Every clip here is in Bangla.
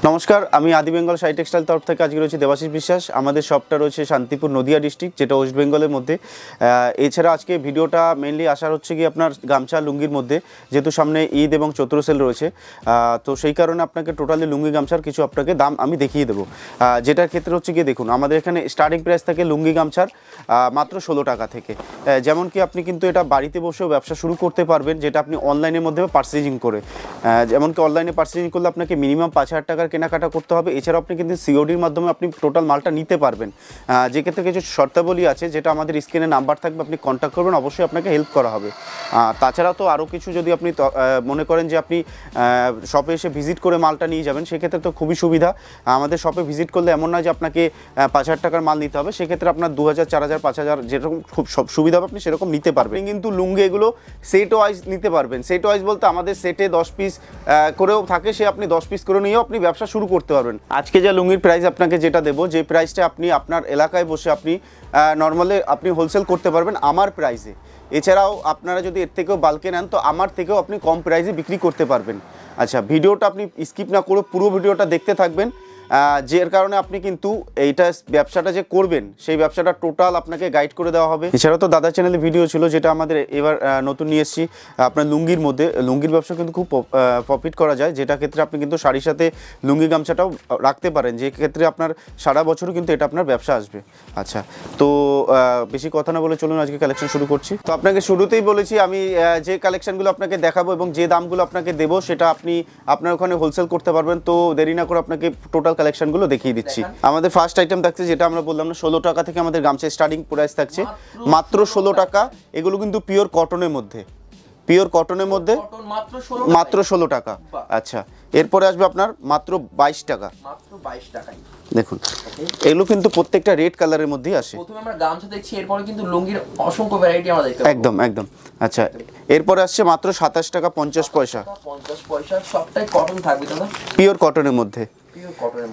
নমস্কার, আমি আদি বেঙ্গল শাড়ি টেক্সটাইল তরফ থেকে আজকে রয়েছে দেবাশিস বিশ্বাস। আমাদের শপটা রয়েছে শান্তিপুর নদিয়া ডিস্ট্রিক্ট, যেটা ওয়েস্ট বেঙ্গলের মধ্যে। এছাড়া আজকে ভিডিওটা মেনলি আসার হচ্ছে কি আপনার গামছা লুঙ্গির মধ্যে, যেহেতু সামনে ঈদ এবং চৈত্র সেল রয়েছে, তো সেই কারণে আপনাকে টোটালি লুঙ্গি গামছার কিছু আপনাকে দাম আমি দেখিয়ে দেবো। যেটার ক্ষেত্রে হচ্ছে গিয়ে দেখুন, আমাদের এখানে স্টার্টিং প্রাইস থাকে লুঙ্গি গামছার মাত্র 16 টাকা থেকে। যেমন কি আপনি কিন্তু এটা বাড়িতে বসেও ব্যবসা শুরু করতে পারবেন, যেটা আপনি অনলাইনের মধ্যে পার্চেজিং করে। যেমন কি অনলাইনে পার্চেজিং করলে আপনাকে মিনিমাম 5,000 টাকার কেনাকাটা করতে হবে। এছাড়াও আপনি কিন্তু সিওডির মাধ্যমে আপনি টোটাল মালটা নিতে পারবেন, যে ক্ষেত্রে কিছু শর্তাবলী আছে, যেটা আমাদের স্ক্রিনে নাম্বার থাকবে, আপনি কন্ট্যাক্ট করবেন, অবশ্যই আপনাকে হেল্প করা হবে। তাছাড়া তো আরও কিছু যদি আপনি মনে করেন যে আপনি শপে এসে ভিজিট করে মালটা নিয়ে যাবেন, সেক্ষেত্রে তো খুবই সুবিধা। আমাদের শপে ভিজিট করলে এমন নয় যে আপনাকে 5,000 টাকার মাল নিতে হবে, সেক্ষেত্রে আপনার 2,000, 4,000, 5,000 যেরকম খুব সব সুবিধা হবে আপনি সেরকম নিতে পারবেন। কিন্তু লুঙ্গি এগুলো সেট ওয়াইজ নিতে পারবেন। সেট ওয়াইজ বলতে আমাদের সেটে 10 পিস করেও থাকে, সে আপনি 10 পিস করে নিয়েও আপনি ব্যবসা শুরু করতে পারবেন। আজকে যে লুঙ্গির প্রাইস আপনাকে যেটা দেবো, যে প্রাইসটা আপনি আপনার এলাকায় বসে আপনি নর্মালি আপনি হোলসেল করতে পারবেন আমার প্রাইসে। এছাড়াও আপনারা যদি এর থেকেও বাল্কে নেন, তো আমার থেকেও আপনি কম প্রাইসে বিক্রি করতে পারবেন। আচ্ছা, ভিডিওটা আপনি স্কিপ না করে পুরো ভিডিওটা দেখতে থাকবেন, যের কারণে আপনি কিন্তু এইটা ব্যবসাটা যে করবেন, সেই ব্যবসাটা টোটাল আপনাকে গাইড করে দেওয়া হবে। এছাড়াও তো দাদা চ্যানেলে ভিডিও ছিল, যেটা আমাদের এবার নতুন নিয়ে এসেছি আপনার লুঙ্গির মধ্যে। লুঙ্গির ব্যবসা কিন্তু খুব প্রফিট করা যায়, যেটা ক্ষেত্রে আপনি কিন্তু শাড়ির সাথে লুঙ্গি গামছাটাও রাখতে পারেন, যে ক্ষেত্রে আপনার সারা বছরও কিন্তু এটা আপনার ব্যবসা আসবে। আচ্ছা, তো বেশি কথা না বলে চলুন আজকে কালেকশন শুরু করছি। তো আপনাকে শুরুতেই বলেছি আমি যে কালেকশনগুলো আপনাকে দেখাবো এবং যে দামগুলো আপনাকে দেবো, সেটা আপনি আপনার ওখানে হোলসেল করতে পারবেন। তো দেরি না করে আপনাকে টোটাল কালেকশনগুলো দেখিয়ে দিচ্ছি। আমাদের ফার্স্ট আইটেম থাকছে, যেটা আমরা বললাম না, 16 টাকা থেকে আমাদের গামছা স্টার্টিং প্রাইস থাকছে মাত্র 16 টাকা। এগুলো কিন্তু পিওর কটনের মধ্যে, পিওর কটনের মধ্যে মাত্র 16 টাকা। আচ্ছা, এরপরে আসবে আপনার মাত্র 22 টাকা। মাত্র 22 টাকায় দেখুন, এগুলো কিন্তু প্রত্যেকটা রেড কালারের মধ্যেই আসে। প্রথমে আমরা গামছা দেখছি, এরপরে কিন্তু লুঙ্গির অসংখ্য ভ্যারাইটি আমরা দেখতে পাবো। একদম একদম। আচ্ছা, এরপরে আসছে মাত্র 27 টাকা 50 পয়সা। 50 পয়সা, সবটাই কটন থাকবে দাদা, পিওর কটনের মধ্যে।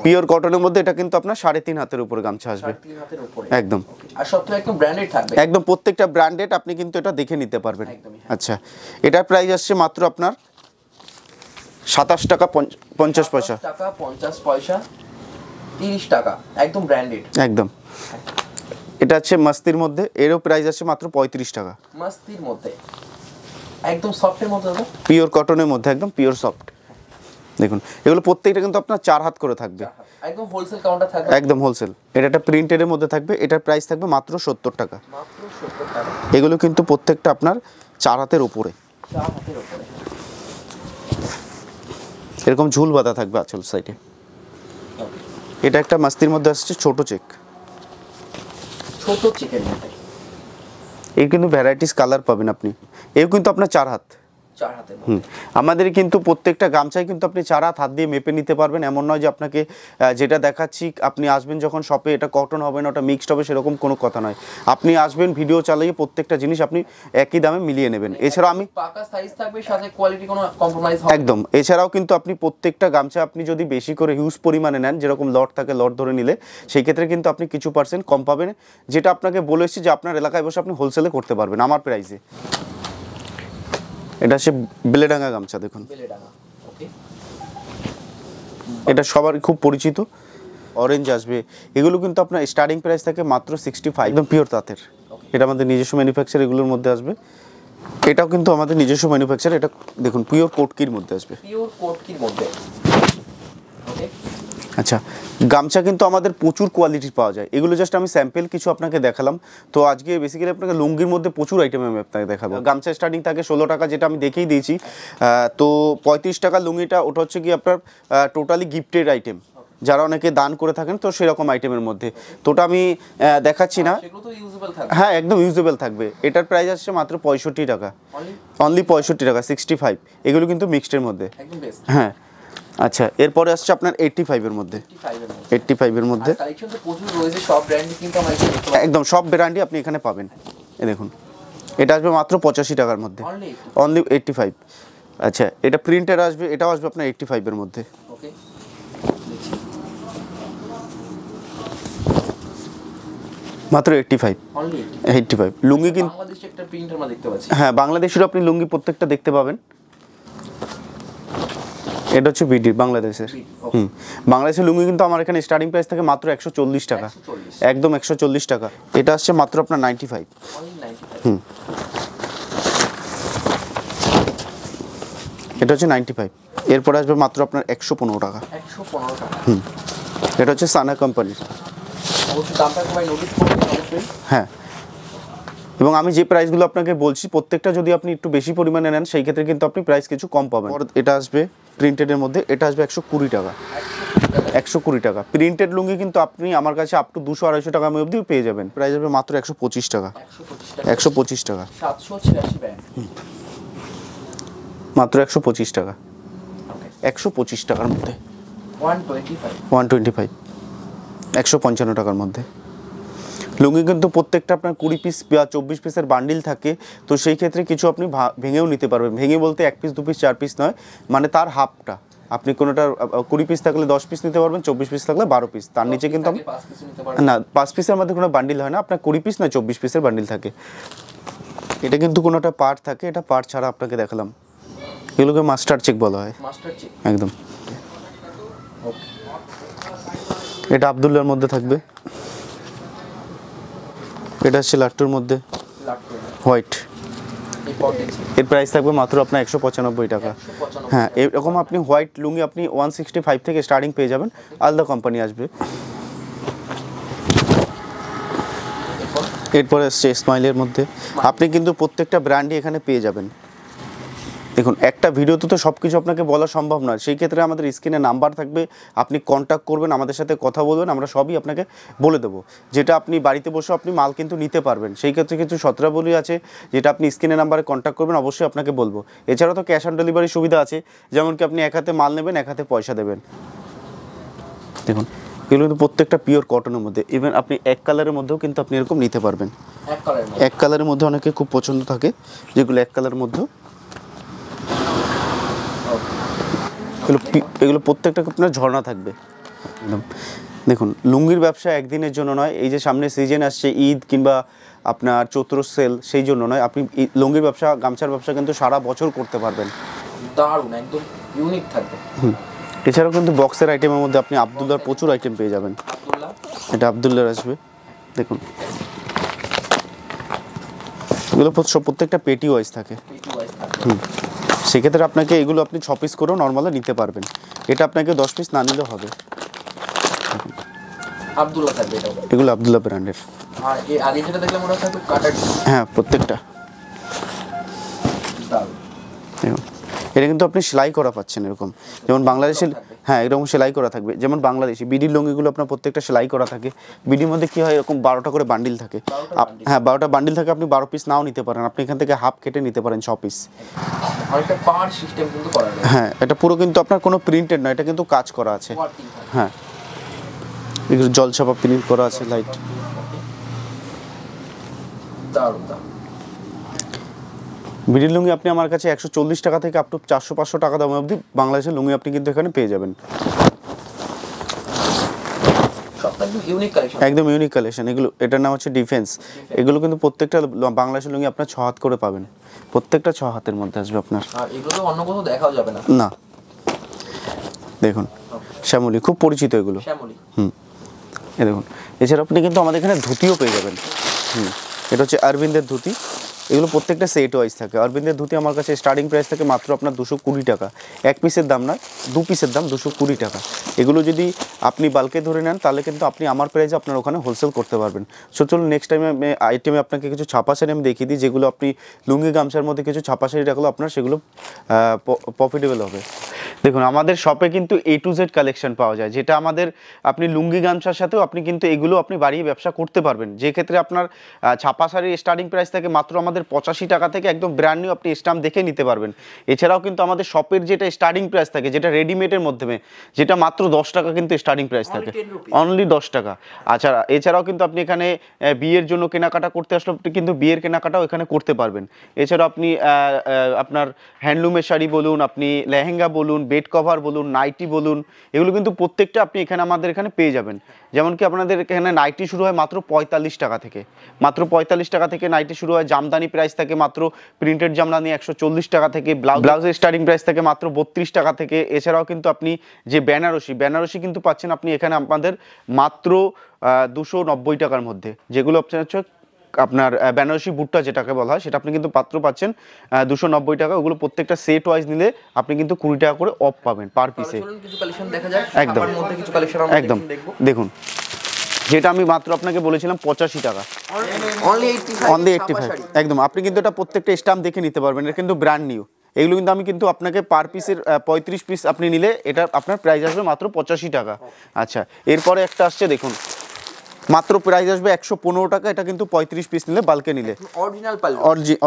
পিওর কটনের মধ্যে এটা কিন্তু আপনার 3.5 হাতের উপরে গামছা আসবে, 3.5 হাতের উপরে একদম। আর সবটা একদম ব্র্যান্ডেড থাকবে, একদম প্রত্যেকটা ব্র্যান্ডেড, আপনি কিন্তু এটা দেখে নিতে পারবেন। আচ্ছা, এটার প্রাইস আসছে মাত্র আপনার 27 টাকা 50 পয়সা। 50 পয়সা, 30 টাকা, একদম ব্র্যান্ডেড একদম। এটা হচ্ছে মাস্তির মধ্যে, এরও প্রাইস আছে মাত্র 35 টাকা। মাস্তির মধ্যে একদম সফটের মধ্যে দাদা, পিওর কটনের মধ্যে, একদম পিওর সফট। দেখুন, এগুলো প্রত্যেকটা কিন্তু আপনার 4 হাত করে থাকবে, একদম হোলসেল কাউন্টার থাকবে, একদম হোলসেল। এটা একটা প্রিন্টেডের মধ্যে থাকবে, এটার প্রাইস থাকবে মাত্র 70 টাকা। মাত্র 70 টাকা। এগুলো কিন্তু প্রত্যেকটা আপনার 4 হাতের উপরে, 4 হাতের উপরে। এরকম ঝুল বাঁধা থাকবে আঁচল সাইডে। এটা একটা মাস্তির মধ্যে আসছে ছোট চেক, ছোট চেকের মধ্যে। এর কিন্তু ভ্যারাইটিস কালার পাবেন আপনি। এও কিন্তু আপনার 4 হাত। 4 হাতের মধ্যে। আমাদের কিন্তু প্রত্যেকটা গামছায় কিন্তু আপনি 4 হাত দিয়ে মেপে নিতে পারবেন। এমন নয় যে আপনাকে যেটা দেখাচ্ছি আপনি আসবেন যখন শপে, এটা কটন হবে না, ওটা মিক্সড হবে, সেরকম কোনো কথা নয়। আপনি আসবেন, ভিডিও চালিয়ে প্রত্যেকটা জিনিস আপনি একই দামে মিলিয়ে নেবেন। এছাড়াও আমি পাকা সাইজ থাকবে, সাথে কোয়ালিটি কোনো কম্প্রোমাইজ হবে একদম। এছাড়াও কিন্তু আপনি প্রত্যেকটা গামছা আপনি যদি বেশি করে হিউজ পরিমাণে নেন, যেরকম লট থাকে, লট ধরে নিলে সেই ক্ষেত্রে কিন্তু আপনি কিছু পার্সেন্ট কম পাবেন, যেটা আপনাকে বলে এসেছি যে আপনার এলাকায় বসে আপনি হোলসেলে করতে পারবেন আমার প্রাইসে। এটা হচ্ছে বেলেডাঙ্গা গামছা, দেখুন এটা সবার খুব পরিচিত, অরেঞ্জ আসবে। এগুলো কিন্তু আপনার স্টার্টিং প্রাইস থাকে মাত্র 65, একদম পিওর তাঁতের। এটা আমাদের নিজস্ব ম্যানুফ্যাকচার, এগুলোর মধ্যে আসবে। এটাও কিন্তু আমাদের নিজস্ব ম্যানুফ্যাকচার। এটা দেখুন পিওর কোটকির মধ্যে আসবে, পিওর কোটকির মধ্যে। ওকে, আচ্ছা, গামছা কিন্তু আমাদের প্রচুর কোয়ালিটির পাওয়া যায়। এগুলো জাস্ট আমি স্যাম্পল কিছু আপনাকে দেখালাম। তো আজকে বেসিক্যালি আপনাকে লুঙ্গির মধ্যে প্রচুর আইটেম আমি আপনাকে দেখাবো। গামছা স্টার্টিং থাকে 16 টাকা, যেটা আমি দেখিয়ে দিয়েছি। তো 35 টাকা লুঙ্গিটা, ওটা হচ্ছে কি আপনার টোটালি গিফটেড আইটেম, যারা অনেকে দান করে থাকেন, তো সেরকম আইটেমের মধ্যে। তো ওটা আমি দেখাচ্ছি না। হ্যাঁ, একদম ইউজেবল থাকবে। এটার প্রাইস আসছে মাত্র 65 টাকা, অনলি 65 টাকা, 65। এগুলো কিন্তু মিক্সডের মধ্যে, হ্যাঁ। আচ্ছা, এরপরে আসছে আপনার 85 এর মধ্যে, 85 এর মধ্যে একদম সব ব্র্যান্ডই আপনি এখানে পাবেন। এই দেখুন, এটা আসবে মাত্র 85 টাকার মধ্যে, অনলি 85। আচ্ছা, এটা প্রিন্টের আসবে, এটাও আসবে আপনার 85 এর মধ্যে। মাত্র 85 লুঙ্গি কিন্তু হ্যাঁ, বাংলাদেশেরও আপনি লুঙ্গি প্রত্যেকটা দেখতে পাবেন। এটা হচ্ছে বিডি বাংলাদেশের। ওকে। বাংলাদেশের লুঙ্গি কিন্তু আমার এখানে স্টার্টিং প্রাইস থেকে মাত্র 140 টাকা, 140 একদম 140 টাকা। এটা আসছে মাত্র আপনার 95। অনলি 95। এটা হচ্ছে 95। এরপরে আসবে মাত্র আপনার 115 টাকা। 115 টাকা। এটা হচ্ছে সানা কোম্পানির। অবশ্যই দামটা সবাই নোটিস করবেন অবশ্যই। হ্যাঁ, এবং আমি যে প্রাইসগুলো আপনাকে বলছি প্রত্যেকটা যদি আপনি একটু বেশি পরিমাণে নেন সেই ক্ষেত্রে কিন্তু আপনি প্রাইস কিছু কম পাবেন। এটা আসবে প্রিন্টেডের মধ্যে, এটা আসবে 120 টাকা। 120 টাকা প্রিন্টেড লুঙ্গি কিন্তু আপনি আমার কাছে আপ টু 200-250 টাকা অবধি পেয়ে যাবেন। প্রাইস আসবে মাত্র 125 টাকা। 125 টাকা 786 ব্র্যান্ড। মাত্র 125 টাকা। 125 টাকার মধ্যে 125। 125 155 টাকার মধ্যে লুঙ্গি কিন্তু প্রত্যেকটা আপনার 20 পিস বা 24 পিসের বান্ডিল থাকে। তো সেই ক্ষেত্রে কিছু আপনি ভেঙেও নিতে পারবেন। ভেঙে বলতে 1 পিস 2 পিস 4 পিস নয়, মানে তার হাফটা। আপনি কোনোটা 20 পিস থাকলে 10 পিস নিতে পারবেন, 24 পিস থাকলে 12 পিস। তার নিচে কিন্তু না 5 পিসের মধ্যে কোনো বান্ডিল হয় না, আপনার 20 পিস না 24 পিসের বান্ডিল থাকে। এটা কিন্তু কোনোটা পার্ট থাকে, এটা পার্ট ছাড়া আপনাকে দেখালাম। এগুলোকে মাস্টার চেক বলা হয়। মাস্টার চেক একদম। ওকে। এটা আব্দুল্লাহর মধ্যে থাকবে। এটা হচ্ছে লাট্টুর মধ্যে লাট্টু হোয়াইট। এই পট দেখছি এর প্রাইস থাকবে মাত্র আপনার 195 টাকা। 195। হ্যাঁ, এরকম আপনি হোয়াইট লুঙ্গি আপনি 165 থেকে স্টার্টিং পেয়ে যাবেন। আলাদা কোম্পানি আসবে। এরপরে আসছে স্মাইলের মধ্যে। আপনি কিন্তু প্রত্যেকটা ব্র্যান্ডই এখানে পেয়ে যাবেন। দেখুন, একটা ভিডিওতে তো সব কিছু আপনাকে বলা সম্ভব নয়, সেই ক্ষেত্রে আমাদের স্ক্রিনে নাম্বার থাকবে, আপনি কন্ট্যাক্ট করবেন, আমাদের সাথে কথা বলবেন, আমরা সবই আপনাকে বলে দেবো। যেটা আপনি বাড়িতে বসে আপনি মাল কিন্তু নিতে পারবেন। সেই ক্ষেত্রে কিছু শর্তাবলী আছে যেটা আপনি স্ক্রিনে নাম্বারে কন্ট্যাক্ট করবেন, অবশ্যই আপনাকে বলবো। এছাড়াও তো ক্যাশ অন ডেলিভারি সুবিধা আছে, যেমন কি আপনি এক হাতে মাল নেবেন, এক হাতে পয়সা দেবেন। দেখুন, এগুলো কিন্তু প্রত্যেকটা পিওর কটনের মধ্যে। ইভেন আপনি এক কালারের মধ্যেও কিন্তু আপনি এরকম নিতে পারবেন। এক কালার এক কালারের মধ্যে অনেকে খুব পছন্দ থাকে, যেগুলো এক কালারের মধ্যেও এগুলো প্রত্যেকটা আপনার ঝর্ণা থাকবে একদম। দেখুন, লুঙ্গির ব্যবসা একদিনের জন্য নয়, এই যে সামনে সিজন আসছে ঈদ কিংবা আপনার চৈত্র সেল, সেই জন্য নয়। আপনি লুঙ্গির ব্যবসা, গামছার ব্যবসা কিন্তু সারা বছর করতে পারবেন। দারুণ, একদম ইউনিক থাকবে। এছাড়াও কিন্তু বক্সের আইটেমের মধ্যে আপনি আব্দুল্লাহর প্রচুর আইটেম পেয়ে যাবেন। আব্দুল্লাহ, এটা আব্দুল্লাহর আসবে। দেখুন, এগুলো প্রত্যেকটা পেটি ওয়াইজ থাকে। পেটি ওয়াইজ থাকবে। সেক্ষেত্রে আপনাকে এগুলো আপনি 6 পিস করেও নর্মালি নিতে পারবেন। এটা আপনাকে 10 পিস না নিলেও হবে। আব্দুল্লাহ থাকবে এটা। এগুলো আব্দুল্লাহ ব্র্যান্ডের। আর এই আগে যেটা দেখলাম ওটা থাকবে কাটার। হ্যাঁ, প্রত্যেকটা। দারুণ। দেখুন, এটা কিন্তু আপনি সেলাই করা পাচ্ছেন এরকম, যেমন বাংলাদেশি। হ্যাঁ, এরকম সেলাই করা থাকবে, যেমন বাংলাদেশি বিডির লুঙ্গিগুলো আপনার প্রত্যেকটা সেলাই করা থাকে। বিডির মধ্যে কী হয়, এরকম 12টা করে বান্ডিল থাকে। হ্যাঁ, 12টা বান্ডিল থাকে, আপনি 12 পিস নাও নিতে পারেন, আপনি এখান থেকে হাফ কেটে নিতে পারেন 6 পিস। অনেকটা পাওয়ার সিস্টেম কিন্তু করা যায়। হ্যাঁ, এটা পুরো কিন্তু আপনার কোনো প্রিন্টেড নয়, এটা কিন্তু কাজ করা আছে। ওয়ার্কিং থাকবে। হ্যাঁ, এগুলো জলছাপা প্রিন্ট করা আছে, লাইট। দারুণ দারুণ। বিডির লুঙ্গি আপনি আমার কাছে 140 টাকা থেকে আপ টু 400-500 টাকা দাম অবধি বাংলাদেশের লুঙ্গি আপনি কিন্তু এখানে পেয়ে যাবেন। সবটা একদম ইউনিক কালেকশন। একদম ইউনিক কালেকশন এগুলো। এটার নাম হচ্ছে ডিফেন্স। এগুলো কিন্তু প্রত্যেকটা বাংলাদেশের লুঙ্গি আপনার 6 হাত করে পাবেন, প্রত্যেকটা 6 হাতের মধ্যে আসবে আপনার। আর এগুলো তো অন্য কোথাও দেখাও যাবে না। না, দেখুন, শ্যামলী খুব পরিচিত এগুলো। শ্যামলী। এই দেখুন, এছাড়া আপনি কিন্তু আমাদের এখানে ধুতিও পেয়ে যাবেন। এটা হচ্ছে অরবিন্দের ধুতি। এগুলো প্রত্যেকটা সেট ওয়াইজ থাকে। অরবিন্দের ধুতি আমার কাছে স্টার্টিং প্রাইস থাকে মাত্র আপনার 220 টাকা। 1 পিসের দাম নয়, 2 পিসের দাম 220 টাকা। এগুলো যদি আপনি বাল্কে ধরে নেন তাহলে কিন্তু আপনি আমার প্রাইসে আপনার ওখানে হোলসেল করতে পারবেন। সো চলুন নেক্সট টাইমে আইটেমে আপনাকে কিছু ছাপা শাড়ি আমি দেখিয়ে দিই, যেগুলো আপনি লুঙ্গি গামছার মধ্যে কিছু ছাপা শাড়ি রাখলেও আপনার সেগুলো প্রফিটেবল হবে। দেখুন, আমাদের শপে কিন্তু A to Z কালেকশন পাওয়া যায়, যেটা আমাদের আপনি লুঙ্গি গামছার সাথেও আপনি কিন্তু এগুলো আপনি বাড়িয়ে ব্যবসা করতে পারবেন। যে ক্ষেত্রে আপনার ছাপা শাড়ির স্টার্টিং প্রাইস থাকে মাত্র আমাদের 85 টাকা থেকে, একদম ব্র্যান্ড নিউ আপনি স্টাম্প দেখে নিতে পারবেন। এছাড়াও কিন্তু আমাদের শপের যেটা স্টার্টিং প্রাইস থাকে, যেটা রেডিমেডের মাধ্যমে, যেটা মাত্র 10 টাকা কিন্তু স্টার্টিং প্রাইস থাকে, অনলি 10 টাকা। আচ্ছা, এছাড়াও কিন্তু আপনি এখানে বিয়ের জন্য কেনাকাটা করতে আসলে আপনি কিন্তু বিয়ের কেনাকাটাও এখানে করতে পারবেন। এছাড়াও আপনি আপনার হ্যান্ডলুমের শাড়ি বলুন, আপনি লেহেঙ্গা বলুন, বেড কভার বলুন, নাইটি বলুন, এগুলো কিন্তু প্রত্যেকটা আপনি এখানে আমাদের এখানে পেয়ে যাবেন। যেমন কি আপনাদের এখানে নাইটি শুরু হয় মাত্র 45 টাকা থেকে, মাত্র 45 টাকা থেকে নাইটি শুরু হয়। জামদানি প্রাইস থাকে মাত্র প্রিন্টেড জামদানি 140 টাকা থেকে, ব্লাউজের স্টার্টিং প্রাইস থাকে মাত্র 32 টাকা থেকে। এছাড়াও কিন্তু আপনি যে বেনারসি কিন্তু পাচ্ছেন আপনি এখানে আমাদের মাত্র 290 টাকার মধ্যে, যেগুলো হচ্ছে আপনার বেনারসি বুটটা যেটাকে বলা হয় সেটা আপনি কিন্তু পাচ্ছেন 290 টাকা। ওগুলো প্রত্যেকটা সেট ওয়াইজ নিলে আপনি কিন্তু 20 টাকা করে অফ পাবেন পার পিসে। কিছু কালেকশন দেখা যাক, একদম মধ্যে কিছু কালেকশন আমরা একদম দেখবো। দেখুন, যেটা আমি মাত্র আপনাকে বলেছিলাম 85 টাকা, অনলি 85। একদম, আপনি কিন্তু এটা প্রত্যেকটা স্টাম্প দেখে নিতে পারবেন, এটা কিন্তু ব্র্যান্ড নিউ। এগুলো কিন্তু আমি কিন্তু আপনাকে পার পিসের 35 পিস আপনি নিলে এটা আপনার প্রাইস আসবে মাত্র 85 টাকা। আচ্ছা, এরপরে একটা আসছে দেখুন, মাত্র প্রাইস আসবে 115 টাকা। এটা কিন্তু 35 পিস নিলে, বাল্কে নিলে অরিজিনাল পাল্লু,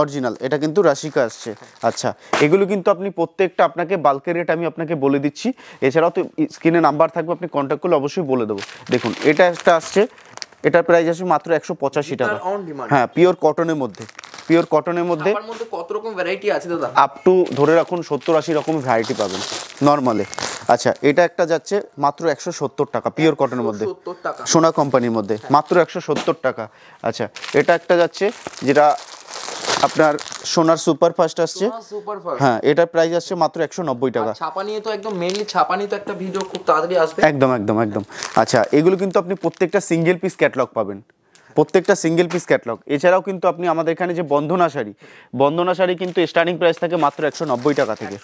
অরিজিনাল, এটা কিন্তু রাশিকা আসছে। আচ্ছা, এগুলো কিন্তু আপনি প্রত্যেকটা আপনাকে বাল্কের রেট আমি আপনাকে বলে দিচ্ছি। এছাড়াও তো স্ক্রিনে নাম্বার থাকবে, আপনি কন্ট্যাক্ট করলে অবশ্যই বলে দেবো। দেখুন, এটা একটা আসছে, এটার প্রাইস আসবে মাত্র 185 টাকা। হ্যাঁ, পিওর কটনের মধ্যে, আমার মধ্যে কত রকম ভ্যারাইটি আছে দাদা? আপ টু ধরে রাখুন 70-80 রকম ভ্যারাইটি পাবেন নর্মালে। আচ্ছা, এটা একটা যাচ্ছে মাত্র 170 টাকা, পিওর কটনের মধ্যে, সোনা কোম্পানির মধ্যে, মাত্র 170 টাকা। আচ্ছা, এটা একটা যাচ্ছে যেটা আপনার সোনার সুপারফাস্ট আসছে। হ্যাঁ, এটার প্রাইস আসছে মাত্র 190 টাকা। ছাপা নিয়ে তো একদম মেইনলি ছাপা নিয়ে তো একটা ভিডিও খুব তাড়াতাড়ি আসবে। একদম। আচ্ছা, এগুলো কিন্তু আপনি প্রত্যেকটা সিঙ্গেল পিস ক্যাটালগ পাবেন, প্রত্যেকটা সিঙ্গেল পিস ক্যাটালগ। এছাড়াও কিন্তু আপনি আমাদের এখানে যে বন্ধনা শাড়ি কিন্তু স্টার্টিং প্রাইস থাকে মাত্র 190 টাকা থেকে,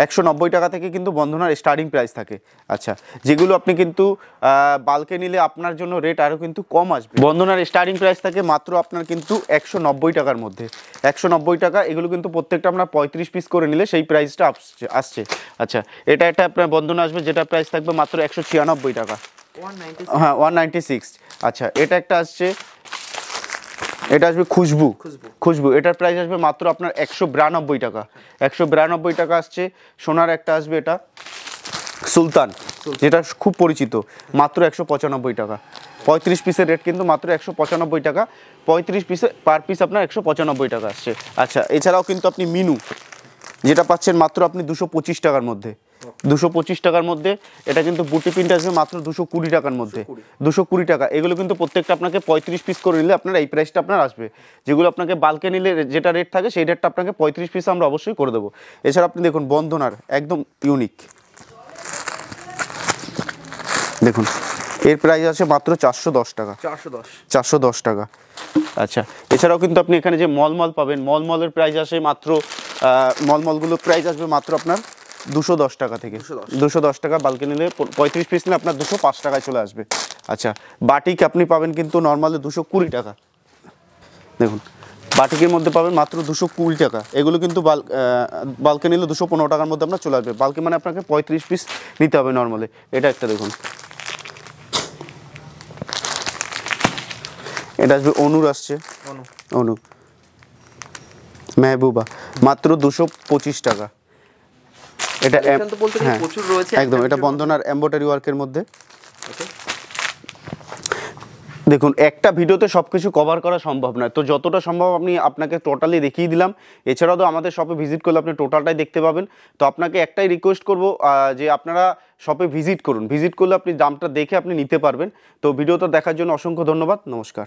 190 টাকা থেকে কিন্তু বন্ধনার স্টার্টিং প্রাইস থাকে। আচ্ছা, যেগুলো আপনি কিন্তু বাল্কে নিলে আপনার জন্য রেট আরও কিন্তু কম আসবে। বন্ধনার স্টার্টিং প্রাইস থাকে মাত্র আপনার কিন্তু 190 টাকার মধ্যে, 190 টাকা। এগুলো কিন্তু প্রত্যেকটা আপনার 35 পিস করে নিলে সেই প্রাইসটা আসছে। আচ্ছা, এটা একটা আপনার বন্ধনা আসবে যেটা প্রাইস থাকবে মাত্র 196 টাকা। হ্যাঁ, 196। আচ্ছা, এটা একটা আসছে, এটা আসবে খুশবু, এটার প্রাইস আসবে মাত্র আপনার 192 টাকা, 192 টাকা আসছে। সোনার একটা আসবে, এটা সুলতান, যেটা খুব পরিচিত, মাত্র 195 টাকা। 35 পিসের রেট কিন্তু মাত্র 195 টাকা, 35 পিসে পার পিস আপনার 195 টাকা আসছে। আচ্ছা, এছাড়াও কিন্তু আপনি মিনু যেটা পাচ্ছেন মাত্র আপনি 225 টাকার মধ্যে, 225 টাকার মধ্যে। এটা কিন্তু বুটি প্রিন্ট আসবে মাত্র 220 টাকার মধ্যে, 220 টাকা। এগুলো কিন্তু প্রত্যেকটা আপনাকে 35 পিস করে নিলে আপনার এই প্রাইসটা আপনার আসবে। যেগুলো আপনাকে বাল্কে নিলে যেটা রেট থাকে সেই রেটটা আপনাকে 35 পিস আমরা অবশ্যই করে দেবো। এছাড়া আপনি দেখুন বন্ধনার একদম ইউনিক, দেখুন এর প্রাইস আছে মাত্র 410 টাকা, 410 টাকা। আচ্ছা, এছাড়াও কিন্তু আপনি এখানে যে মলমল পাবেন, মলমলের প্রাইস আসে মাত্র মলমলগুলোর প্রাইস আসবে মাত্র আপনার 210 টাকা থেকে, 210 টাকা। বাল্কে নিলে 35 পিস নিলে আপনার 205 টাকায় চলে আসবে। আচ্ছা, বাটিক আপনি পাবেন কিন্তু নর্মালি 220 টাকা। দেখুন, বাটিকের মধ্যে পাবেন মাত্র 220 টাকা। এগুলো কিন্তু বাল্কে নিলে 215 টাকার মধ্যে আপনার চলে আসবে। বাল্কে মানে আপনাকে 35 পিস নিতে হবে নর্মালি। এটা একটা দেখুন, এটা আসবে অনুর আসছে, অনু মেহবুবা, মাত্র 225 টাকা। এটা হ্যাঁ একদম, এটা বন্ধনার এমব্রয়ডারি ওয়ার্কের মধ্যে। দেখুন, একটা ভিডিওতে সব কিছু কভার করা সম্ভব নয়, তো যতটা সম্ভব আমি আপনাকে টোটালি দেখিয়ে দিলাম। এছাড়াও তো আমাদের শপে ভিজিট করলে আপনি টোটালটাই দেখতে পাবেন। তো আপনাকে একটাই রিকোয়েস্ট করব যে আপনারা শপে ভিজিট করুন, ভিজিট করলে আপনি দামটা দেখে আপনি নিতে পারবেন। তো ভিডিওটা দেখার জন্য অসংখ্য ধন্যবাদ, নমস্কার।